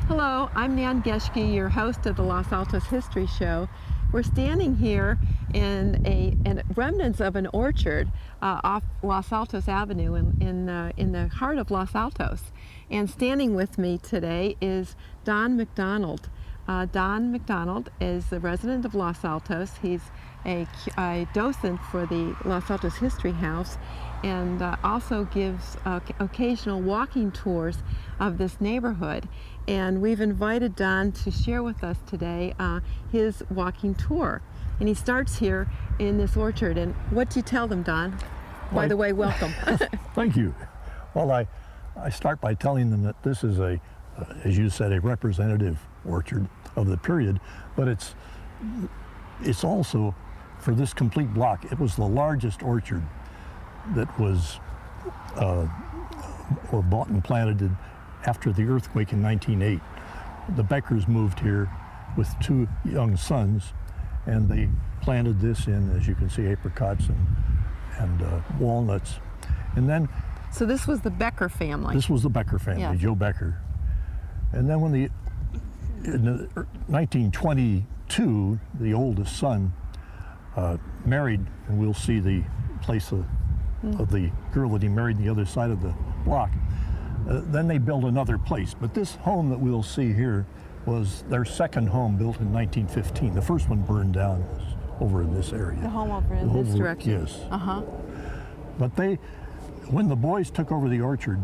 Hello, I'm Nan Geschke, your host of the Los Altos History Show. We're standing here in remnants of an orchard off Los Altos Avenue in the heart of Los Altos. And standing with me today is Don McDonald. Don McDonald is a resident of Los Altos. He's a docent for the Los Altos History House and also gives occasional walking tours of this neighborhood. And we've invited Don to share with us today his walking tour. And he starts here in this orchard. And what do you tell them, Don? By the way, welcome. Thank you. Well, I start by telling them that this is as you said, a representative orchard of the period, but it's also, for this complete block, it was the largest orchard that was or bought and planted after the earthquake in 1908. The Beckers moved here with two young sons, and they planted this in, as you can see, apricots and walnuts. And then... So this was the Becker family? This was the Becker family, yes. Joe Becker. And then in 1922, the oldest son married, and we'll see the place of the girl that he married on the other side of the block. Then they built another place, but this home that we'll see here was their second home, built in 1915. The first one burned down over in this area. The home over in this direction? Yes. But when the boys took over the orchard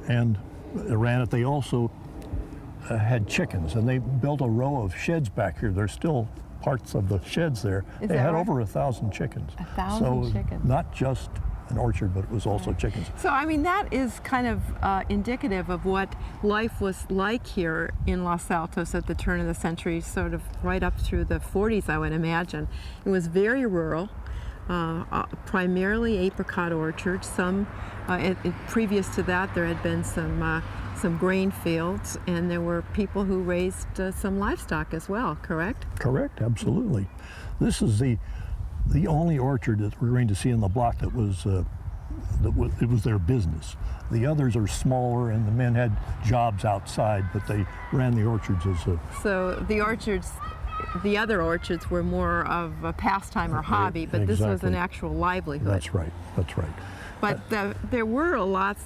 and ran it, they also had chickens, and they built a row of sheds back here. There's still parts of the sheds there. They had over 1,000 chickens. 1,000 chickens. Not just an orchard, but it was also chickens. So, I mean, that is kind of indicative of what life was like here in Los Altos at the turn of the century, sort of right up through the 40s, I would imagine. It was very rural, primarily apricot orchards. Previous to that, there had been some grain fields, and there were people who raised some livestock as well, correct? Correct, absolutely. This is the only orchard that we're going to see in the block that was their business. The others are smaller, and the men had jobs outside, but they ran the orchards as a... So the other orchards were more of a pastime or hobby, but This was an actual livelihood. That's right, that's right. But there were a lot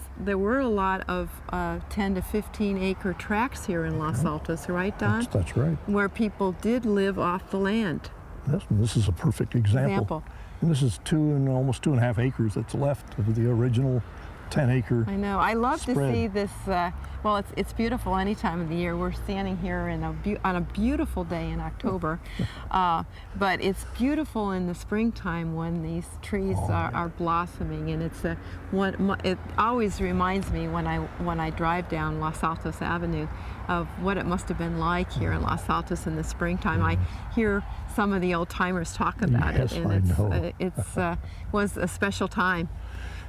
of 10 to 15 acre tracts here in Los Altos, right, Don? That's right. Where people did live off the land. This is a perfect example. And this is almost 2.5 acres that's left of the original 10-acre. I know. I love spread. To see this. Well, it's beautiful any time of the year. We're standing here on a beautiful day in October, but it's beautiful in the springtime when these trees are blossoming, and it always reminds me when I drive down Los Altos Avenue of what it must have been like here in Los Altos in the springtime. I hear some of the old timers talk about it, and it was a special time.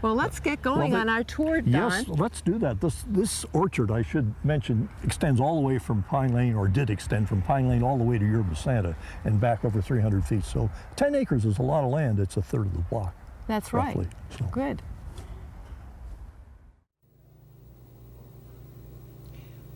Well, let's get going on our tour, Don. Yes, let's do that. This orchard, I should mention, extends all the way from Pine Lane, or did extend from Pine Lane all the way to Yerba Santa and back over 300 feet. So 10 acres is a lot of land. It's a third of the block. That's roughly. Right. So. Good.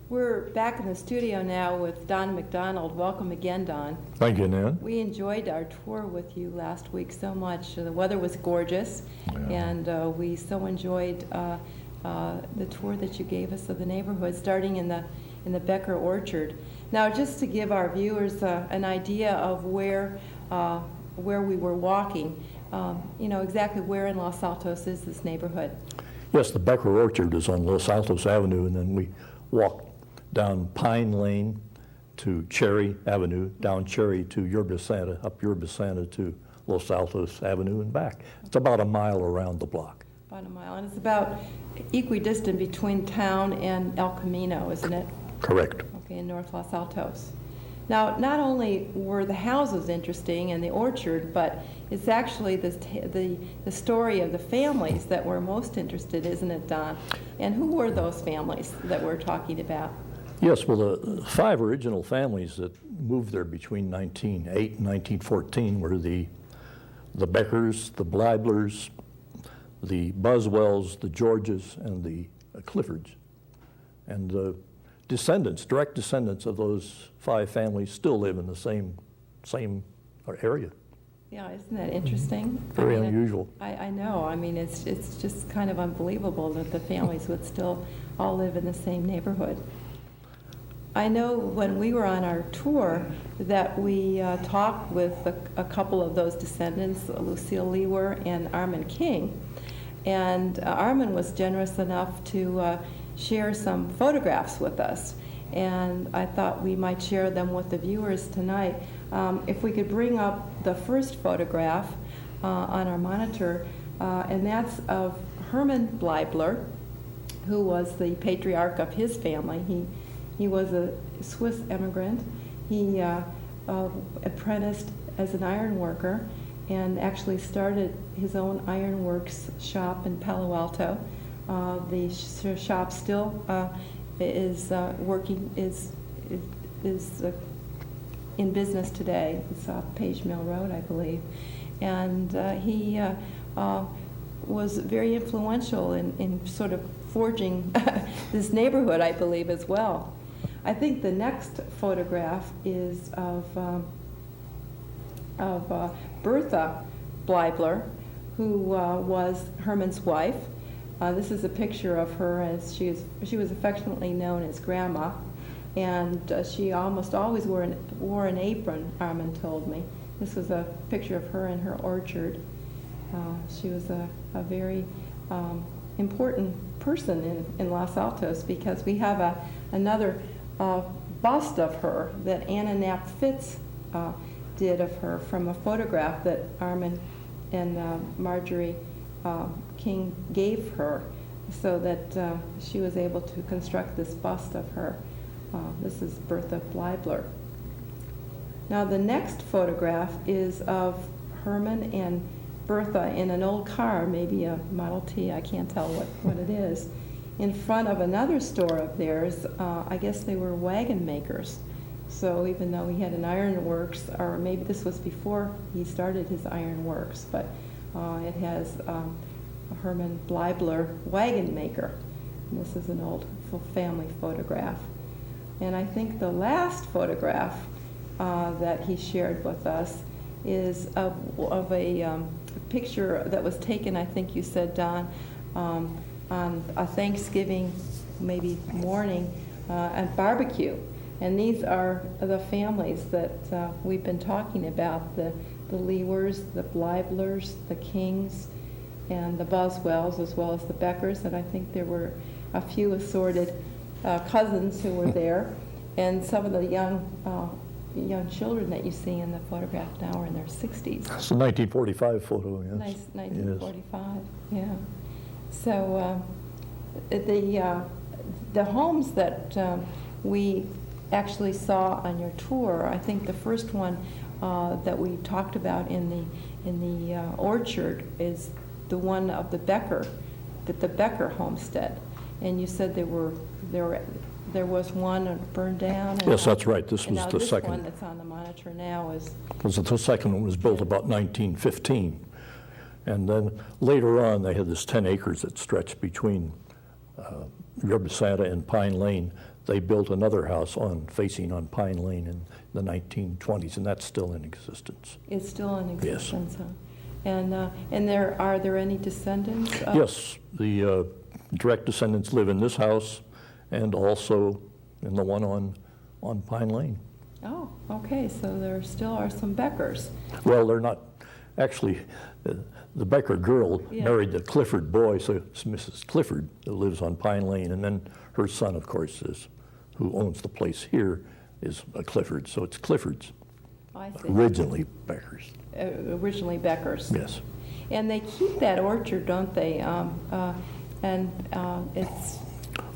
We're back in the studio now with Don McDonald. Welcome again, Don. Thank you, Nan. We enjoyed our tour with you last week so much. The weather was gorgeous, and we so enjoyed the tour that you gave us of the neighborhood, starting in the Becker Orchard. Now, just to give our viewers an idea of where where we were walking. You know, exactly where in Los Altos is this neighborhood? Yes, the Becker Orchard is on Los Altos Avenue, and then we walk down Pine Lane to Cherry Avenue, down Cherry to Yerba Santa, up Yerba Santa to Los Altos Avenue and back. It's about a mile around the block. About a mile, and it's about equidistant between town and El Camino, isn't it? Correct. Okay, in North Los Altos. Now, not only were the houses interesting and the orchard, but it's actually the story of the families that we're most interested, isn't it, Don? And who were those families that we're talking about? Yes, well, the 5 original families that moved there between 1908 and 1914 were the Beckers, the Bleiblers, the Buswells, the Georges, and the Cliffords. And the descendants, direct descendants of those 5 families still live in the same area. Yeah, isn't that interesting? Very unusual. I know. I mean, it's just kind of unbelievable that the families would still all live in the same neighborhood. I know when we were on our tour that we talked with a couple of those descendants, Lucille Lewer and Armin King. And Armin was generous enough to share some photographs with us. And I thought we might share them with the viewers tonight. If we could bring up the first photograph on our monitor, and that's of Herman Bleibler, who was the patriarch of his family. He was a Swiss immigrant. He apprenticed as an iron worker and actually started his own ironworks shop in Palo Alto. The shop still is in business today. It's off Page Mill Road, I believe. And he was very influential in sort of forging this neighborhood, I believe, as well. I think the next photograph is of Bertha Bleibler, who was Herman's wife. This is a picture of her as she was affectionately known as Grandma, and she almost always wore an apron, Armin told me. This was a picture of her in her orchard. She was a very important person in Los Altos, because we have another bust of her that Anna Knapp Fitz did of her from a photograph that Armin and Marjorie King gave her, so that she was able to construct this bust of her. This is Bertha Bleibler. Now the next photograph is of Herman and Bertha in an old car, maybe a Model T, I can't tell what it is, in front of another store of theirs. I guess they were wagon makers. So even though he had an iron works, or maybe this was before he started his iron works, but it has a Herman Bleibler wagon maker. And this is an old family photograph. And I think the last photograph that he shared with us is of a picture that was taken, I think you said, Don, on a Thanksgiving maybe morning at barbecue. And these are the families that we've been talking about, the Lewers, the Bleiblers, the Kings, and the Buswells, as well as the Beckers. And I think there were a few assorted cousins who were there. And some of the young children that you see in the photograph now are in their 60s. It's a 1945 photo, yes. Nice, 1945, yes. Yeah. So the homes that we actually saw on your tour, I think the first one that we talked about in the orchard is the one of the Becker homestead. And you said there was one burned down. Yes, that's right. This was the second. This one that's on the monitor now is. Because the second one was built about 1915. And then later on, they had this 10 acres that stretched between Yerba Santa and Pine Lane. They built another house facing on Pine Lane in the 1920s, and that's still in existence. It's still in existence, yes. Huh? And are there any descendants? Yes, the direct descendants live in this house and also in the one on Pine Lane. Oh, okay, so there still are some Beckers. Well, they're not, actually, the Becker girl married the Clifford boy, so it's Mrs. Clifford that lives on Pine Lane, and then her son, of course, is, who owns the place here, is a Clifford, so it's Cliffords. I see. Originally Beckers. Originally Beckers. Yes. And they keep that orchard, don't they? It's...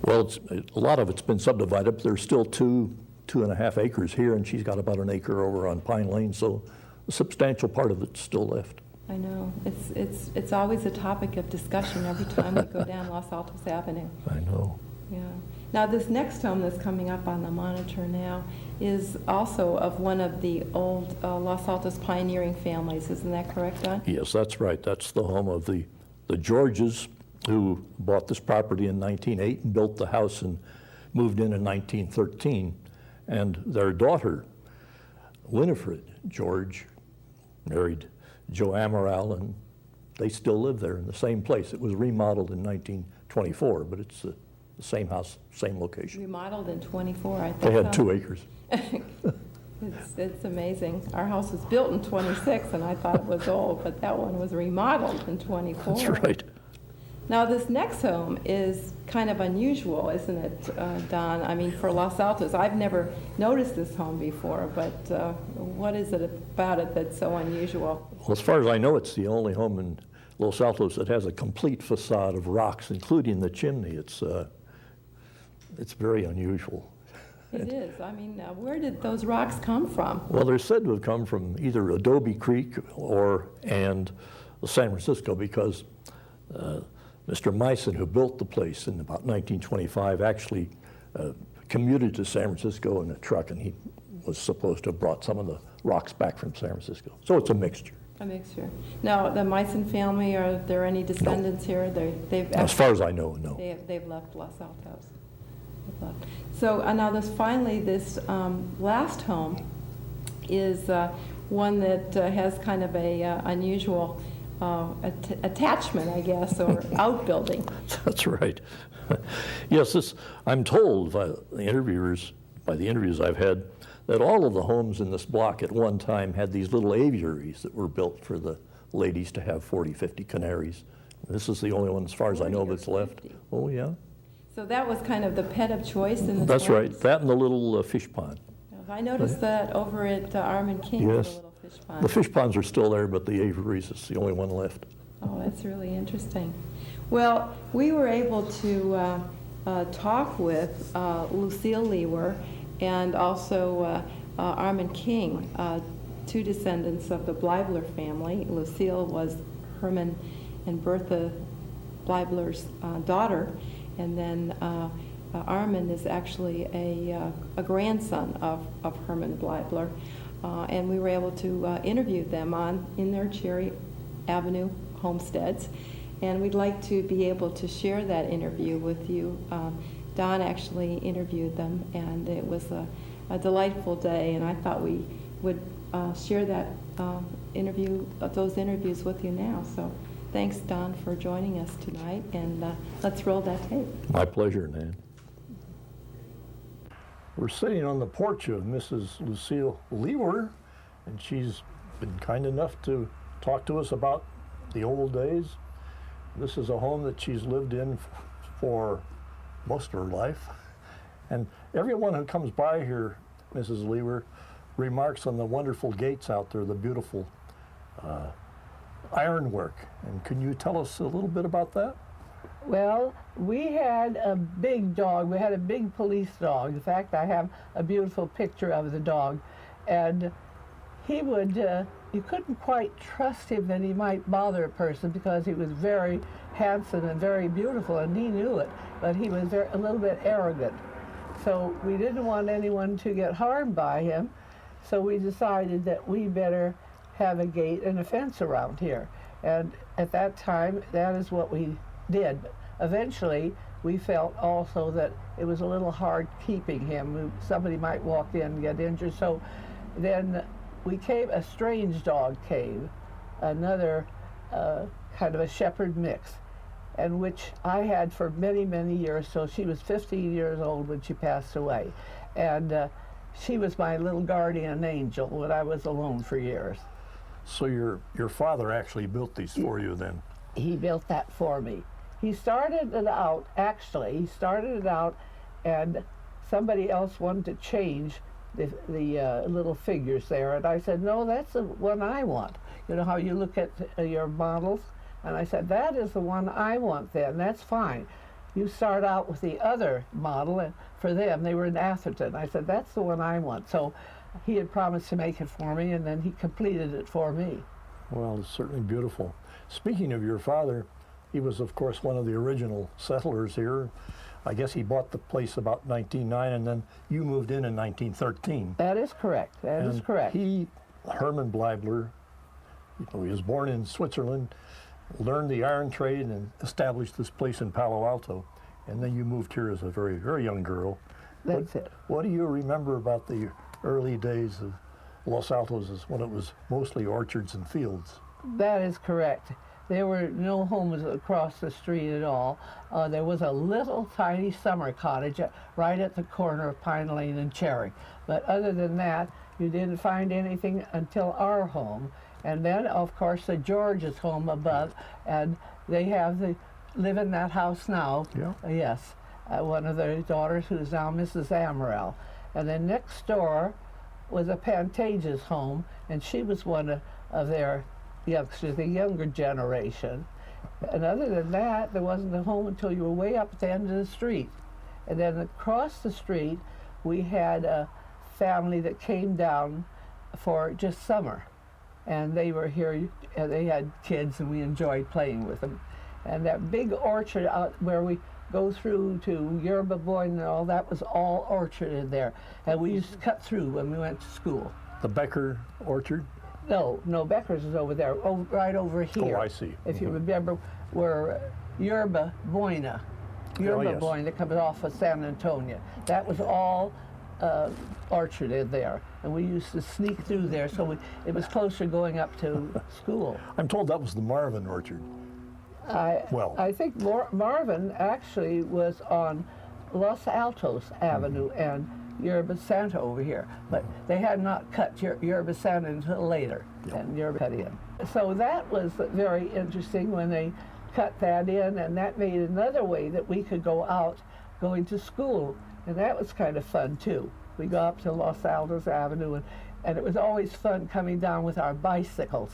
Well, a lot of it's been subdivided, but there's still 2.5 acres here, and she's got about an acre over on Pine Lane, so a substantial part of it's still left. I know. It's always a topic of discussion every time we go down Los Altos Avenue. I know. Yeah. Now, this next home that's coming up on the monitor now is also of one of the old Los Altos pioneering families. Isn't that correct, Don? Yes, that's right. That's the home of the Georges, who bought this property in 1908 and built the house and moved in 1913. And their daughter, Winifred George, married Joe Amaral, and they still live there in the same place. It was remodeled in 1924, but it's the same house, same location. Remodeled in 24, I think. They had 2 acres. It's amazing. Our house was built in 26, and I thought it was old, but that one was remodeled in 24. That's right. Now, this next home is kind of unusual, isn't it, Don? I mean, for Los Altos, I've never noticed this home before, but what is it about it that's so unusual? Well, as far as I know, it's the only home in Los Altos that has a complete facade of rocks, including the chimney. It's very unusual. It is. I mean, where did those rocks come from? Well, they're said to have come from either Adobe Creek and San Francisco, because Mr. Meissen, who built the place in about 1925, actually commuted to San Francisco in a truck, and he was supposed to have brought some of the rocks back from San Francisco. So it's a mixture. A mixture. Now, the Meissen family, are there any descendants here? They've as far as I know, no. They've left Los Altos. They've left. So now this last home is one that has kind of a unusual attachment, I guess, or outbuilding. That's right. Yes, I'm told by the interviews I've had, that all of the homes in this block at one time had these little aviaries that were built for the ladies to have 40, 50 canaries. This is the only one, as far as I know, that's left. Oh, yeah. So that was kind of the pet of choice in the That's right. That and the little fish pond. I noticed that over at Armin King, yes. the little fish pond. The fish ponds are still there, but the aviaries is the only one left. Oh, that's really interesting. Well, we were able to talk with Lucille Lewer and also Armin King, 2 descendants of the Bleibler family. Lucille was Herman and Bertha Bleibler's daughter, and then Armin is actually a grandson of Herman Bleibler, and we were able to interview them in their Cherry Avenue homesteads, and we'd like to be able to share that interview with you. Don actually interviewed them, and it was a delightful day, and I thought we would share that those interviews with you now. So thanks, Don, for joining us tonight, and let's roll that tape. My pleasure, Nan. We're sitting on the porch of Mrs. Lucille Lewer, and she's been kind enough to talk to us about the old days. This is a home that she's lived in for most of her life. And everyone who comes by here, Mrs. Lewer, remarks on the wonderful gates out there, the beautiful ironwork. And can you tell us a little bit about that? Well, we had a big dog. We had a big police dog. In fact, I have a beautiful picture of the dog. And he would, you couldn't quite trust him that he might bother a person because he was very handsome and very beautiful, and he knew it. But he was a little bit arrogant. So we didn't want anyone to get harmed by him. So we decided that we better have a gate and a fence around here. And at that time, that is what we did. But eventually, we felt also that it was a little hard keeping him. Somebody might walk in and get injured. So then a strange dog came, another kind of a shepherd mix, and which I had for many, many years. So she was 15 years old when she passed away. And she was my little guardian angel when I was alone for years. So your father actually built these for you then? He built that for me. He started it out, actually, and somebody else wanted to change the little figures there. And I said, no, that's the one I want. You know how you look at your models? And I said, that is the one I want then, that's fine. You start out with the other model, and for them, they were in Atherton. I said, that's the one I want. So he had promised to make it for me, and then he completed it for me. Well, it's certainly beautiful. Speaking of your father, he was, of course, one of the original settlers here. I guess he bought the place about 1909, and then you moved in 1913. That is correct. That is correct. He, Herman Bleibler, he was born in Switzerland, learned the iron trade, and established this place in Palo Alto. And then you moved here as a very, very young girl. That's it. What do you remember about the early days of Los Altos when it was mostly orchards and fields? That is correct. There were no homes across the street at all. There was a little tiny summer cottage right at the corner of Pine Lane and Cherry. But other than that, you didn't find anything until our home. And then, of course, the George's home above, and they live in that house now. Yeah. Yes. One of their daughters, who's now Mrs. Amaral. And then next door was a Pantage's home, and she was one of their youngsters, the younger generation. And other than that, there wasn't a home until you were way up at the end of the street. And then across the street, we had a family that came down for just summer. And they were here, and they had kids, and we enjoyed playing with them. And that big orchard out where we go through to Yerba Buena and all that was all orchard in there. And we used to cut through when we went to school. The Becker orchard? No, Becker's is over there, right over here. Oh, I see. If you remember, where Yerba Buena that comes off of San Antonio. That was all orchard in there. And we used to sneak through there, so it was closer going up to school. I'm told that was the Marvin orchard. I think Marvin actually was on Los Altos Avenue and Yerba Santa over here, but they had not cut Yerba Santa until later, and Yerba cut in. So that was very interesting when they cut that in, and that made another way that we could go out going to school, and that was kind of fun too. We go up to Los Altos Avenue, and it was always fun coming down with our bicycles,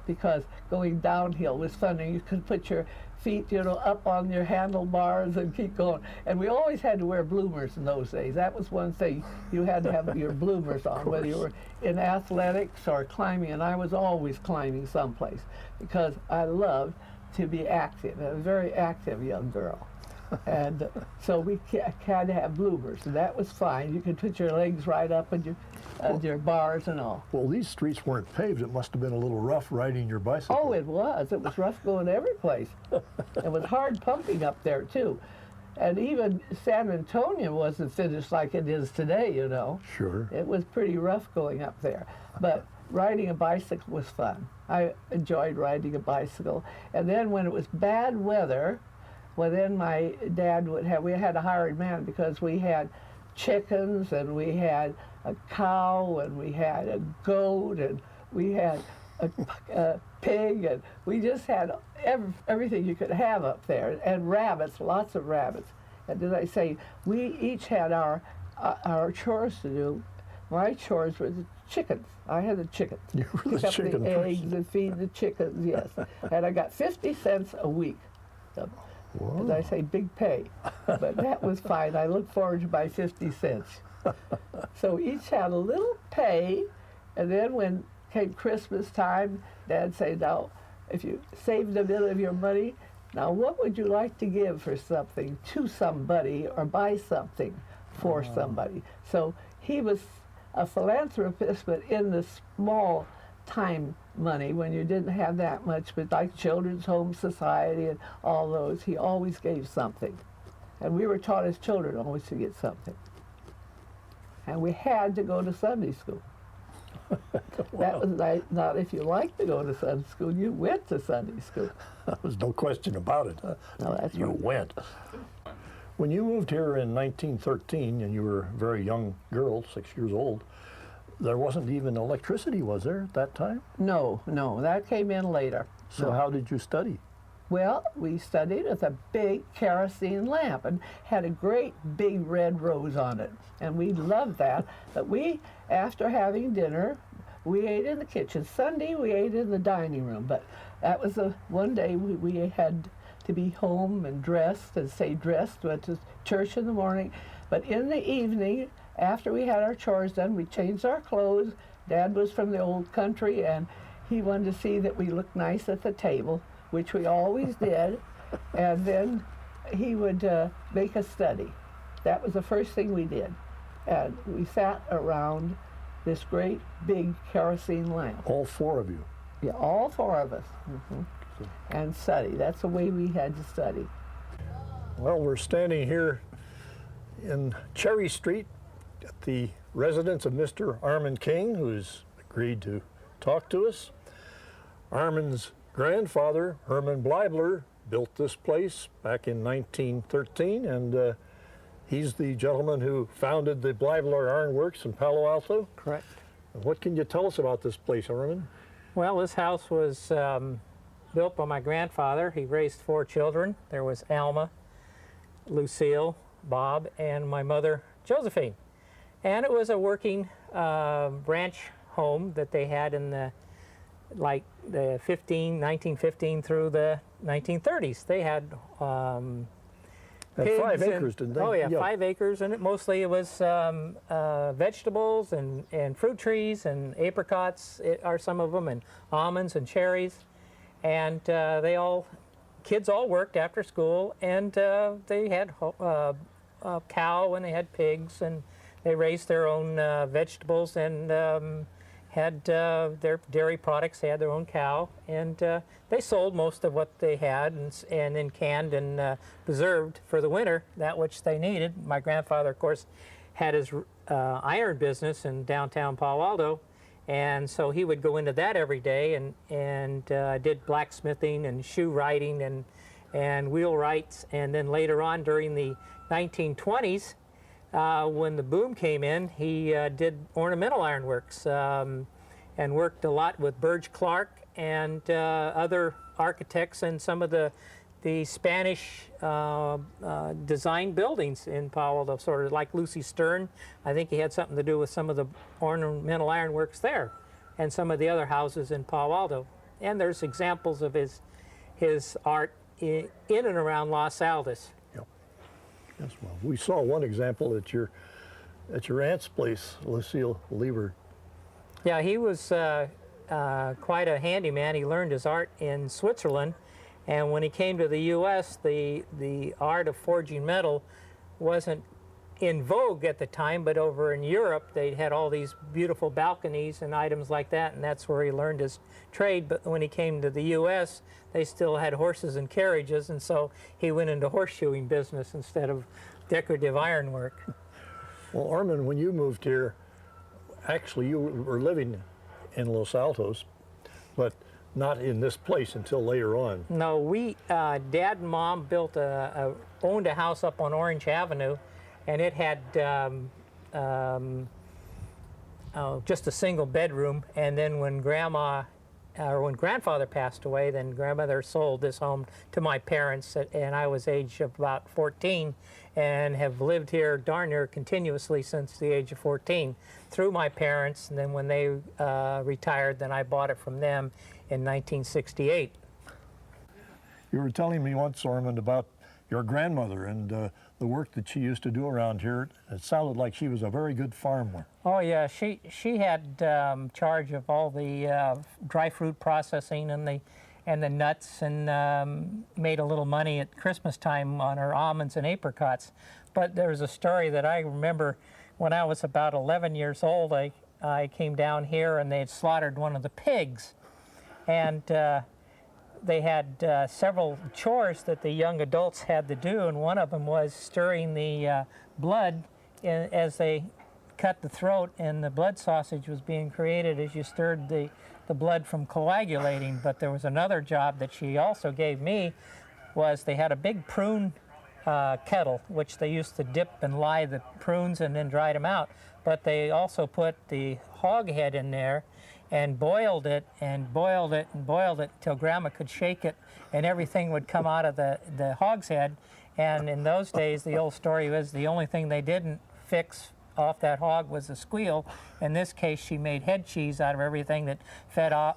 because going downhill was fun, and you could put your feet, up on your handlebars and keep going. And we always had to wear bloomers in those days. That was one thing. You had to have your bloomers on, whether you were in athletics or climbing, and I was always climbing someplace because I loved to be active. I was a very active young girl. And so we had to have bloomers, and that was fine. You could put your legs right up and your bars and all. Well, these streets weren't paved. It must have been a little rough riding your bicycle. Oh, it was. It was rough going every place. It was hard pumping up there, too. And even San Antonio wasn't finished like it is today, Sure. It was pretty rough going up there. But riding a bicycle was fun. I enjoyed riding a bicycle. And then when it was bad weather, well, then my dad we had a hired man because we had chickens and we had a cow and we had a goat and we had a pig, and we just had everything you could have up there, and rabbits, lots of rabbits. And as I say, we each had our chores to do. My chores were the chickens. I had the chickens. You were the chicken Pick up the eggs and feed the chickens, yes. And I got 50 cents a week. So, as I say, big pay. But that was fine. I looked forward to my 50 cents. So each had a little pay, and then when came Christmas time, Dad said, now, if you saved a bit of your money, now what would you like to give for something to somebody or buy something for somebody? So he was a philanthropist, but in the small time money when you didn't have that much, but like Children's Home Society and all those, he always gave something. And we were taught as children always to get something. And we had to go to Sunday school. That was not if you liked to go to Sunday school, you went to Sunday school. There was no question about it. No, that's you right. went. When you moved here in 1913, and you were a very young girl, 6 years old, there wasn't even electricity, was there, at that time? No, that came in later. So No. how did you study? Well, we studied with a big kerosene lamp and had a great big red rose on it. And we loved that. But we, after having dinner, we ate in the kitchen. Sunday, we ate in the dining room. But that was the one day we had to be home and dressed and stay dressed, went to church in the morning. But in the evening, after we had our chores done, we changed our clothes. Dad was from the old country, and he wanted to see that we looked nice at the table, which we always did, and then he would make us study. That was the first thing we did. And we sat around this great big kerosene lamp. All four of you. Yeah, all four of us. And study. That's the way we had to study. Well, we're standing here in Cherry Street at the residence of Mr. Armand King, who's agreed to talk to us. Armand's grandfather, Herman Bleibler, built this place back in 1913, and he's the gentleman who founded the Bleibler Iron Works in Palo Alto. Correct. What can you tell us about this place, Armand? Well, this house was built by my grandfather. He raised 4 children. There was Alma, Lucille, Bob, and my mother, Josephine. And it was a working ranch home that they had in the 1915 through the 1930s. They had pigs 5 acres, didn't they? Oh yeah, 5 acres, and mostly it was vegetables and fruit trees and apricots are some of them, and almonds and cherries. And kids all worked after school, and they had a cow and they had pigs, and they raised their own vegetables and had their dairy products. They had their own cow, and they sold most of what they had and then canned and preserved for the winter, that which they needed. My grandfather, of course, had his iron business in downtown Palo Alto, and so he would go into that every day and did blacksmithing and shoe writing and wheelwrights. And then later on during the 1920s, when the boom came in, he did ornamental ironworks and worked a lot with Burge Clark and other architects and some of the Spanish design buildings in Palo Alto, sort of like Lucy Stern. I think he had something to do with some of the ornamental ironworks there and some of the other houses in Palo Alto. And there's examples of his art in and around Los Altos. Yes, well, we saw one example at your aunt's place, Lucille Lieber. Yeah, he was quite a handyman. He learned his art in Switzerland, and when he came to the U.S., the art of forging metal wasn't in vogue at the time, but over in Europe, they had all these beautiful balconies and items like that, and that's where he learned his trade. But when he came to the U.S., they still had horses and carriages, and so he went into horseshoeing business instead of decorative ironwork. Well, Armand, when you moved here, actually you were living in Los Altos, but not in this place until later on. No, Dad and Mom owned a house up on Orange Avenue, and it had just a single bedroom. And then when Grandfather passed away, then Grandmother sold this home to my parents, and I was age of about 14, and have lived here darn near continuously since the age of 14 through my parents. And then when they retired, then I bought it from them in 1968. You were telling me once, Armand, about your grandmother and the work that she used to do around here. It sounded like she was a very good farmer. Oh yeah, she had charge of all the dry fruit processing and the nuts, and made a little money at Christmas time on her almonds and apricots. But there was a story that I remember when I was about 11 years old. I came down here and they had slaughtered one of the pigs, and they had several chores that the young adults had to do, and one of them was stirring the blood as they cut the throat, and the blood sausage was being created as you stirred the blood from coagulating. But there was another job that she also gave me, was they had a big prune kettle, which they used to dip and lye the prunes and then dried them out. But they also put the hog head in there and boiled it and boiled it and boiled it until Grandma could shake it and everything would come out of the hog's head. And in those days, the old story was the only thing they didn't fix off that hog was the squeal. In this case, she made head cheese out of everything that fell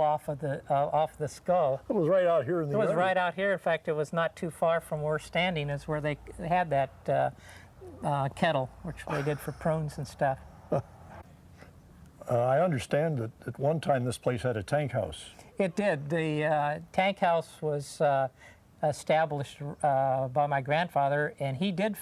off of the skull. It was right out here in the It was yard. right out here. In fact, it was not too far from where we're standing is where they had that kettle, which they did for prunes and stuff. I understand that at one time this place had a tank house. It did. The tank house was established by my grandfather, and he did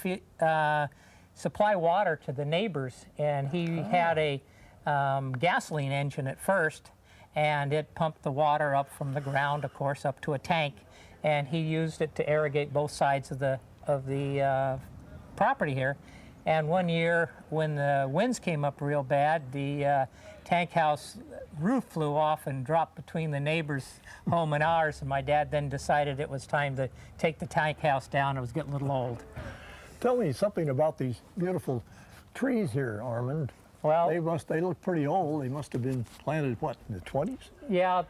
supply water to the neighbors. And he had a gasoline engine at first, and it pumped the water up from the ground, of course, up to a tank. And he used it to irrigate both sides of the property here. And one year, when the winds came up real bad, the tank house roof flew off and dropped between the neighbor's home and ours. And my dad then decided it was time to take the tank house down. It was getting a little old. Tell me something about these beautiful trees here, Armand. Well, They look pretty old. They must have been planted, what, in the 20s? yeah,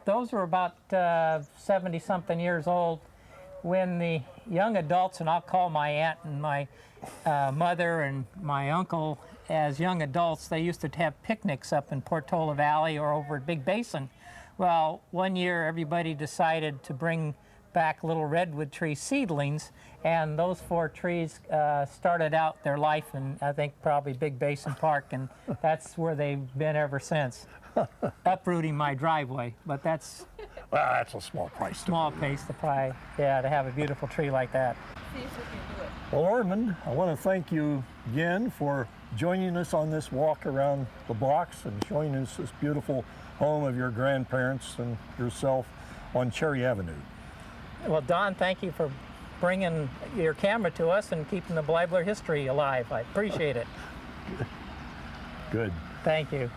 those were about 70-something years old when the young adults, and I'll call my aunt and my mother and my uncle as young adults, they used to have picnics up in Portola Valley or over at Big Basin. Well, one year everybody decided to bring back little redwood tree seedlings, and those 4 trees started out their life in, I think, probably Big Basin Park, and that's where they've been ever since, uprooting my driveway. But that's Well, that's a small price. small pace to to have a beautiful tree like that. Well, Armand, I want to thank you again for joining us on this walk around the blocks and showing us this beautiful home of your grandparents and yourself on Cherry Avenue. Well, Don, thank you for bringing your camera to us and keeping the Bleibler history alive. I appreciate it. Good. Thank you.